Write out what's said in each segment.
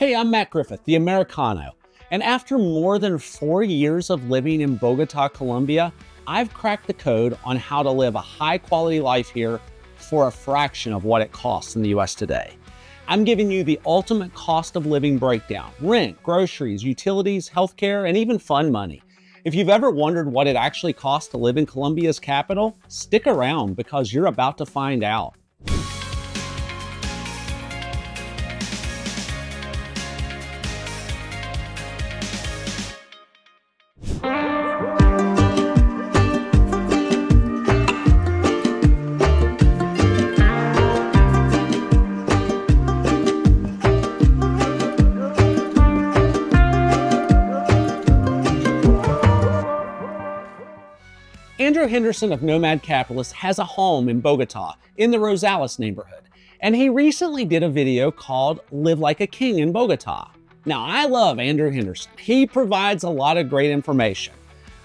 Hey, I'm Matt Griffith, the Americano, and after more than 4 years of living in Bogota, Colombia, I've cracked the code on how to live a high-quality life here for a fraction of what it costs in the US today. I'm giving you the ultimate cost of living breakdown: rent, groceries, utilities, healthcare, and even fun money. If you've ever wondered what it actually costs to live in Colombia's capital, stick around because you're about to find out. Andrew Henderson of Nomad Capitalist has a home in Bogota in the Rosales neighborhood, and he recently did a video called Live Like a King in Bogota. Now, I love Andrew Henderson. He provides a lot of great information,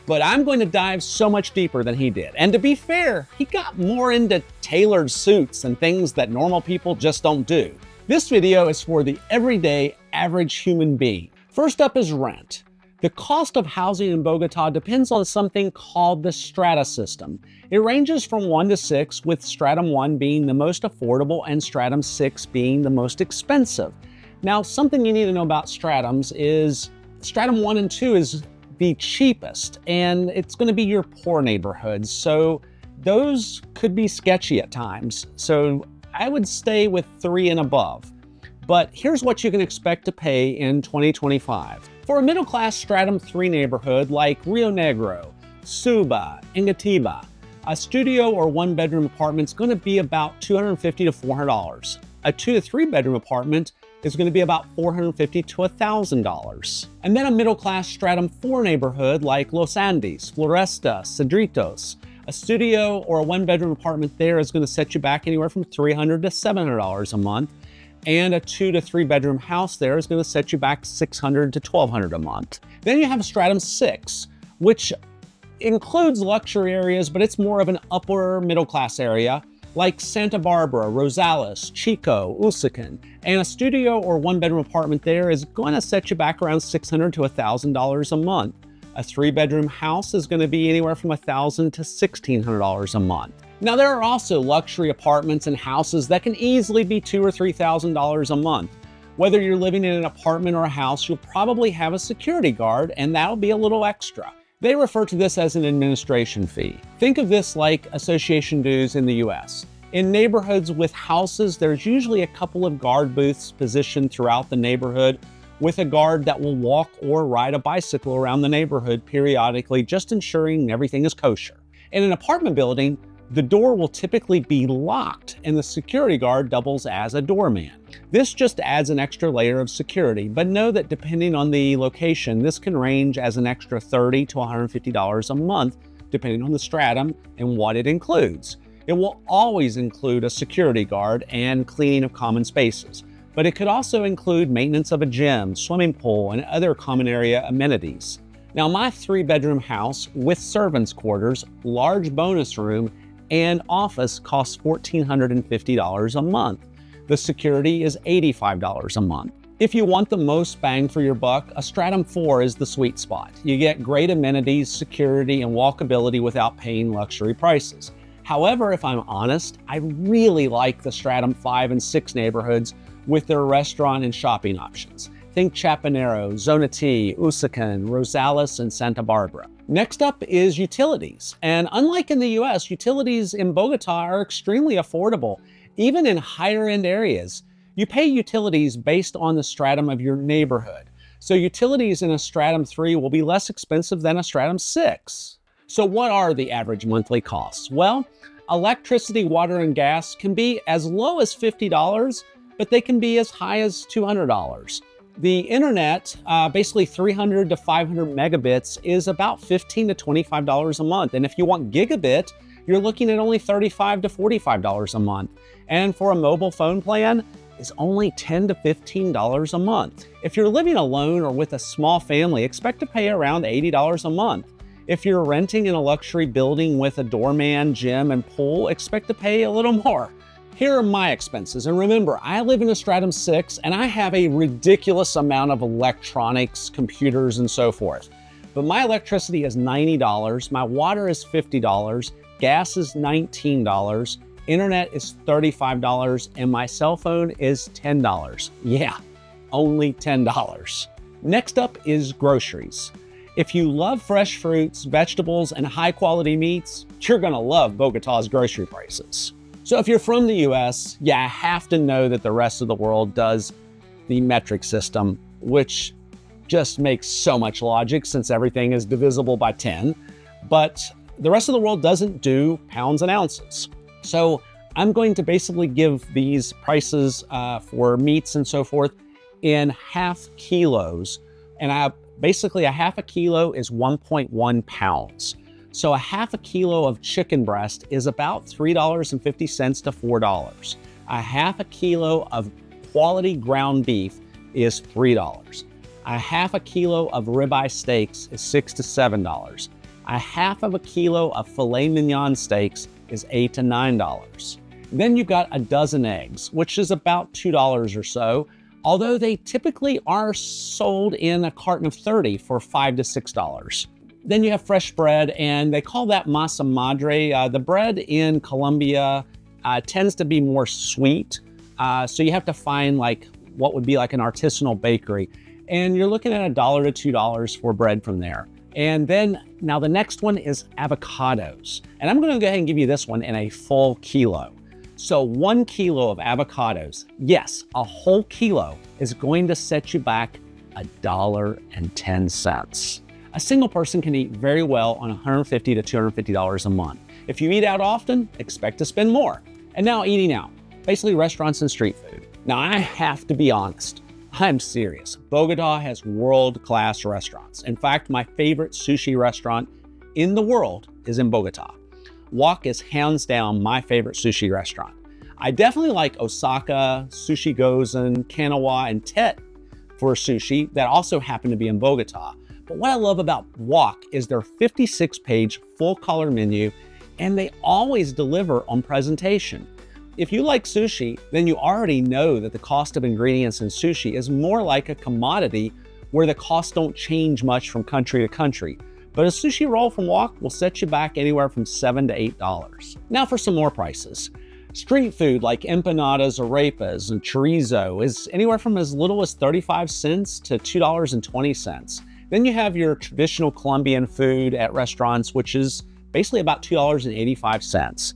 but I'm going to dive so much deeper than he did. And to be fair, he got more into tailored suits and things that normal people just don't do. This video is for the everyday average human being. First up is rent. The cost of housing in Bogota depends on something called the strata system. It ranges from 1 to 6, with stratum 1 being the most affordable and stratum 6 being the most expensive. Now, something you need to know about stratums is stratum 1 and 2 is the cheapest, and it's going to be your poor neighborhoods. So those could be sketchy at times. So I would stay with 3 and above. But here's what you can expect to pay in 2025. For a middle-class stratum 3 neighborhood like Rio Negro, Suba, Ingatiba, a studio or 1-bedroom apartment is going to be about $250 to $400. A 2 to 3 bedroom apartment is going to be about $450 to $1,000. And then a middle-class stratum 4 neighborhood like Los Andes, Floresta, Cedritos, a studio or a 1-bedroom apartment there is going to set you back anywhere from $300 to $700 a month. And a 2 to 3 bedroom house there is going to set you back $600 to $1,200 a month. Then you have stratum 6, which includes luxury areas, but it's more of an upper middle class area like Santa Barbara, Rosales, Chico, Usaquén. And a studio or 1-bedroom apartment there is going to set you back around $600 to $1,000 a month. A 3-bedroom house is going to be anywhere from $1,000 to $1,600 a month. Now, there are also luxury apartments and houses that can easily be $2,000 or $3,000 a month. Whether you're living in an apartment or a house, you'll probably have a security guard, and that'll be a little extra. They refer to this as an administration fee. Think of this like association dues in the US. In neighborhoods with houses, there's usually a couple of guard booths positioned throughout the neighborhood with a guard that will walk or ride a bicycle around the neighborhood periodically, just ensuring everything is kosher. In an apartment building, the door will typically be locked and the security guard doubles as a doorman. This just adds an extra layer of security, but know that depending on the location, this can range as an extra $30 to $150 a month, depending on the stratum and what it includes. It will always include a security guard and cleaning of common spaces, but it could also include maintenance of a gym, swimming pool, and other common area amenities. Now, my 3-bedroom house with servants' quarters, large bonus room, and office costs $1,450 a month. The security is $85 a month. If you want the most bang for your buck, a stratum 4 is the sweet spot. You get great amenities, security, and walkability without paying luxury prices. However, if I'm honest, I really like the stratum 5 and 6 neighborhoods with their restaurant and shopping options. Think Chapinero, Zona T, Usaquén, Rosales, and Santa Barbara. Next up is utilities. And unlike in the US, utilities in Bogota are extremely affordable, even in higher end areas. You pay utilities based on the stratum of your neighborhood. So utilities in a stratum 3 will be less expensive than a stratum 6. So what are the average monthly costs? Well, electricity, water, and gas can be as low as $50, but they can be as high as $200. The internet, basically 300 to 500 megabits, is about $15 to $25 a month. And if you want gigabit, you're looking at only $35 to $45 a month. And for a mobile phone plan, it's only $10 to $15 a month. If you're living alone or with a small family, expect to pay around $80 a month. If you're renting in a luxury building with a doorman, gym, and pool, expect to pay a little more. Here are my expenses, and remember, I live in a Stratum 6 and I have a ridiculous amount of electronics, computers, and so forth. But my electricity is $90, my water is $50, gas is $19, internet is $35, and my cell phone is $10. Yeah, only $10. Next up is groceries. If you love fresh fruits, vegetables, and high quality meats, you're gonna love Bogota's grocery prices. So if you're from the US, yeah, I have to know that the rest of the world does the metric system, which just makes so much logic since everything is divisible by 10. But the rest of the world doesn't do pounds and ounces. So I'm going to basically give these prices for meats and so forth in half kilos. And basically a half a kilo is 1.1 pounds. So a half a kilo of chicken breast is about $3.50 to $4. A half a kilo of quality ground beef is $3. A half a kilo of ribeye steaks is $6 to $7. A half of a kilo of filet mignon steaks is $8 to $9. Then you've got a dozen eggs, which is about $2 or so, although they typically are sold in a carton of 30 for $5 to $6. Then you have fresh bread, and they call that masa madre. The bread in Colombia tends to be more sweet, so you have to find like what would be like an artisanal bakery, and you're looking at $1 to $2 for bread from there. And then now the next one is avocados, and I'm going to go ahead and give you this one in a full kilo. So 1 kilo of avocados, yes, a whole kilo, is going to set you back $1.10. A single person can eat very well on $150 to $250 a month. If you eat out often, expect to spend more. And now eating out, basically restaurants and street food. Now I have to be honest, I'm serious. Bogota has world-class restaurants. In fact, my favorite sushi restaurant in the world is in Bogota. Wok is hands down my favorite sushi restaurant. I definitely like Osaka, Sushi Gozen, Kanawa, and Tet for sushi that also happen to be in Bogota. But what I love about Wok is their 56-page full-color menu, and they always deliver on presentation. If you like sushi, then you already know that the cost of ingredients in sushi is more like a commodity where the costs don't change much from country to country. But a sushi roll from Wok will set you back anywhere from $7 to $8. Now for some more prices. Street food like empanadas, arepas, and chorizo is anywhere from as little as 35 cents to $2.20. Then you have your traditional Colombian food at restaurants, which is basically about $2.85.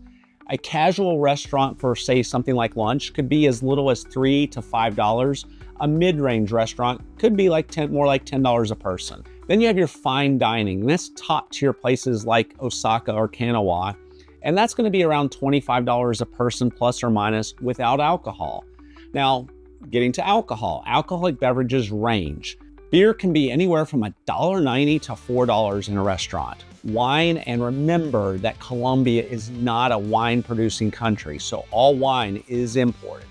A casual restaurant for, say, something like lunch could be as little as $3 to $5. A mid-range restaurant could be like more like $10 a person. Then you have your fine dining, and that's top-tier places like Osaka or Kanawa, and that's going to be around $25 a person plus or minus without alcohol. Now, getting to alcohol, alcoholic beverages range. Beer can be anywhere from $1.90 to $4 in a restaurant. Wine, and remember that Colombia is not a wine-producing country, so all wine is imported.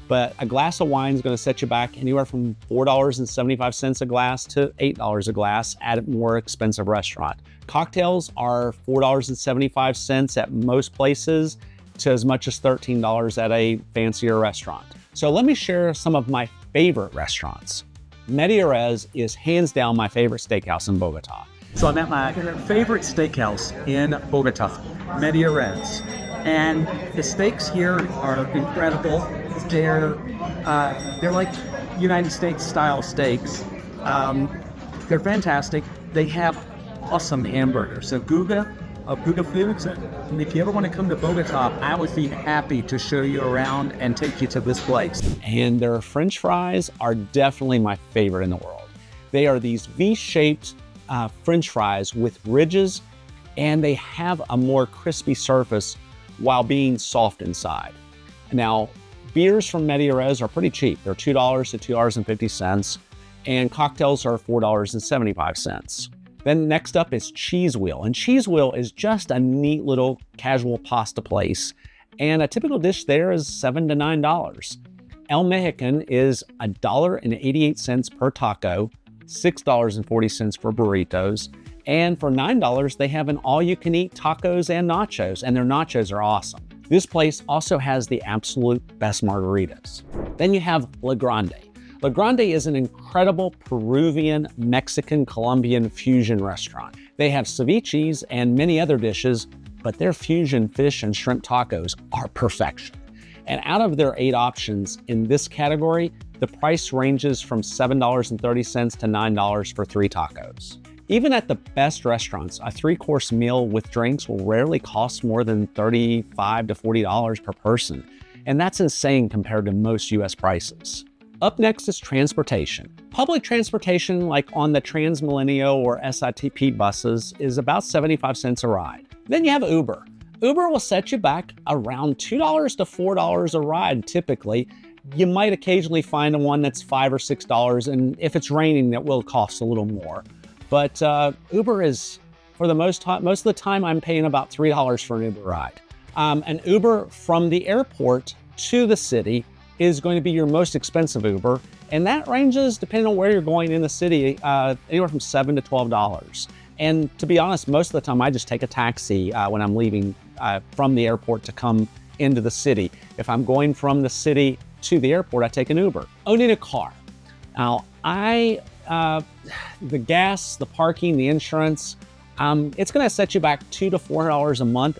But a glass of wine is going to set you back anywhere from $4.75 a glass to $8 a glass at a more expensive restaurant. Cocktails are $4.75 at most places to as much as $13 at a fancier restaurant. So let me share some of my favorite restaurants. Medellín is hands down my favorite steakhouse in Bogota. So I'm at my favorite steakhouse in Bogota, Medellín. And the steaks here are incredible. They're like United States style steaks. They're fantastic. They have awesome hamburgers. So Guga of Guga Foods. And if you ever want to come to Bogota, I would be happy to show you around and take you to this place. And their French fries are definitely my favorite in the world. They are these V-shaped French fries with ridges, and they have a more crispy surface while being soft inside. Now, beers from Medellín are pretty cheap. They're $2 to $2.50, and cocktails are $4.75. Then next up is Cheese Wheel, and Cheese Wheel is just a neat little casual pasta place, and a typical dish there is $7 to $9. El Mexican is $1.88 per taco, $6.40 for burritos, and for $9 they have an all-you-can-eat tacos and nachos, and their nachos are awesome. This place also has the absolute best margaritas. Then you have La Grande. La Grande is an incredible Peruvian, Mexican, Colombian fusion restaurant. They have ceviches and many other dishes, but their fusion fish and shrimp tacos are perfection. And out of their 8 options in this category, the price ranges from $7.30 to $9 for 3 tacos. Even at the best restaurants, a 3-course meal with drinks will rarely cost more than $35 to $40 per person. And that's insane compared to most US prices. Up next is transportation. Public transportation, like on the Transmilenio or SITP buses, is about 75 cents a ride. Then you have Uber. Uber will set you back around $2 to $4 a ride typically. You might occasionally find one that's $5 or $6, and if it's raining, that will cost a little more. But Uber is, for the most of the time, I'm paying about $3 for an Uber ride. An Uber from the airport to the city is going to be your most expensive Uber, and that ranges, depending on where you're going in the city, anywhere from $7 to $12. And to be honest, most of the time I just take a taxi when I'm leaving from the airport to come into the city. If I'm going from the city to the airport, I take an Uber. Owning a car. Now, the gas, the parking, the insurance, it's gonna set you back $200 to $400 a month,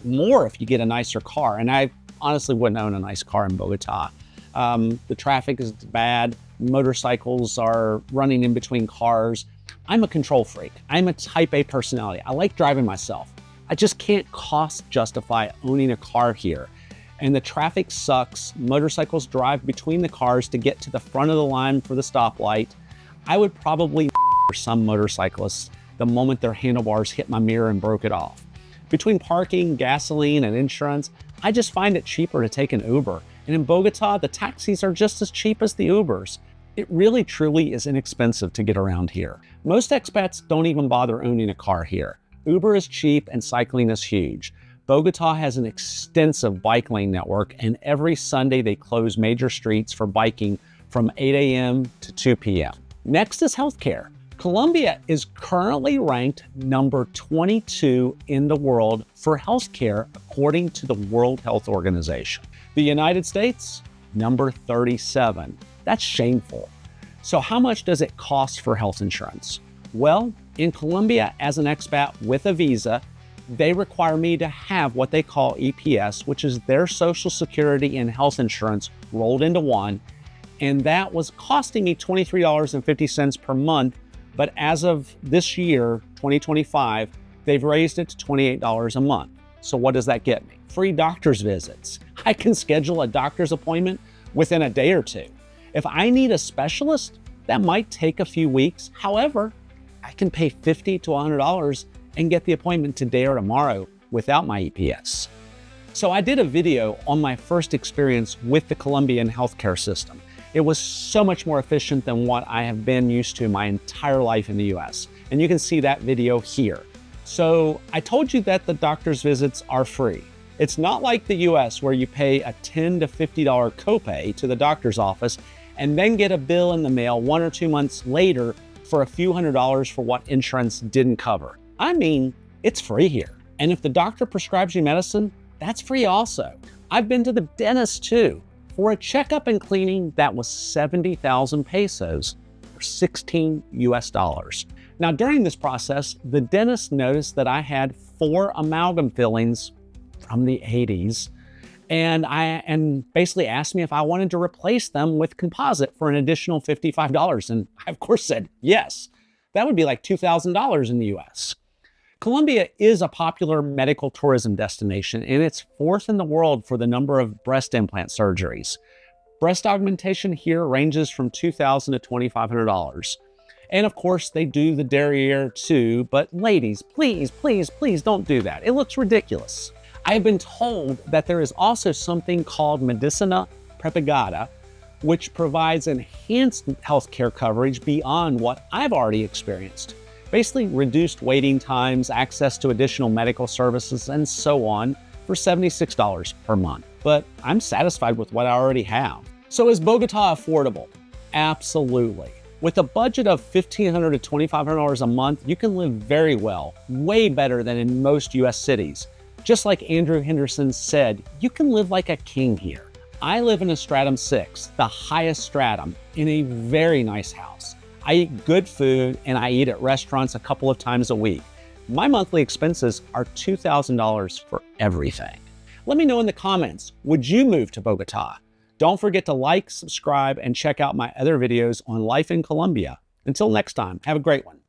more if you get a nicer car. And I honestly wouldn't own a nice car in Bogota. The traffic is bad. Motorcycles are running in between cars. I'm a control freak. I'm a type A personality. I like driving myself. I just can't cost justify owning a car here. And the traffic sucks. Motorcycles drive between the cars to get to the front of the line for the stoplight. I would probably for some motorcyclists the moment their handlebars hit my mirror and broke it off. Between parking, gasoline, and insurance, I just find it cheaper to take an Uber. And in Bogota, the taxis are just as cheap as the Ubers. It really truly is inexpensive to get around here. Most expats don't even bother owning a car here. Uber is cheap and cycling is huge. Bogota has an extensive bike lane network, and every Sunday they close major streets for biking from 8 a.m. to 2 p.m. Next is healthcare. Colombia is currently ranked number 22 in the world for healthcare according to the World Health Organization. The United States, number 37. That's shameful. So how much does it cost for health insurance? Well, in Colombia, as an expat with a visa, they require me to have what they call EPS, which is their Social Security and health insurance rolled into one. And that was costing me $23.50 per month. But as of this year, 2025, they've raised it to $28 a month. So what does that get me? Free doctor's visits. I can schedule a doctor's appointment within a day or two. If I need a specialist, that might take a few weeks. However, I can pay $50 to $100 and get the appointment today or tomorrow without my EPS. So I did a video on my first experience with the Colombian healthcare system. It was so much more efficient than what I have been used to my entire life in the US. And you can see that video here. So I told you that the doctor's visits are free. It's not like the US where you pay a $10 to $50 copay to the doctor's office and then get a bill in the mail 1 or 2 months later for a few $100s for what insurance didn't cover. I mean, it's free here. And if the doctor prescribes you medicine, that's free also. I've been to the dentist too. For a checkup and cleaning, that was 70,000 pesos, or 16 US dollars. Now, during this process, the dentist noticed that I had 4 amalgam fillings from the 80s, and basically asked me if I wanted to replace them with composite for an additional $55. And I, of course, said yes. That would be like $2,000 in the US. Colombia is a popular medical tourism destination, and it's 4th in the world for the number of breast implant surgeries. Breast augmentation here ranges from $2,000 to $2,500. And of course, they do the derriere too, but ladies, please, please, please don't do that. It looks ridiculous. I've been told that there is also something called Medicina Prepagada, which provides enhanced healthcare coverage beyond what I've already experienced. Basically reduced waiting times, access to additional medical services, and so on for $76 per month. But I'm satisfied with what I already have. So is Bogota affordable? Absolutely. With a budget of $1,500 to $2,500 a month, you can live very well, way better than in most US cities. Just like Andrew Henderson said, you can live like a king here. I live in a stratum 6, the highest stratum, in a very nice house. I eat good food and I eat at restaurants a couple of times a week. My monthly expenses are $2,000 for everything. Let me know in the comments, would you move to Bogota? Don't forget to like, subscribe, and check out my other videos on life in Colombia. Until next time, have a great one.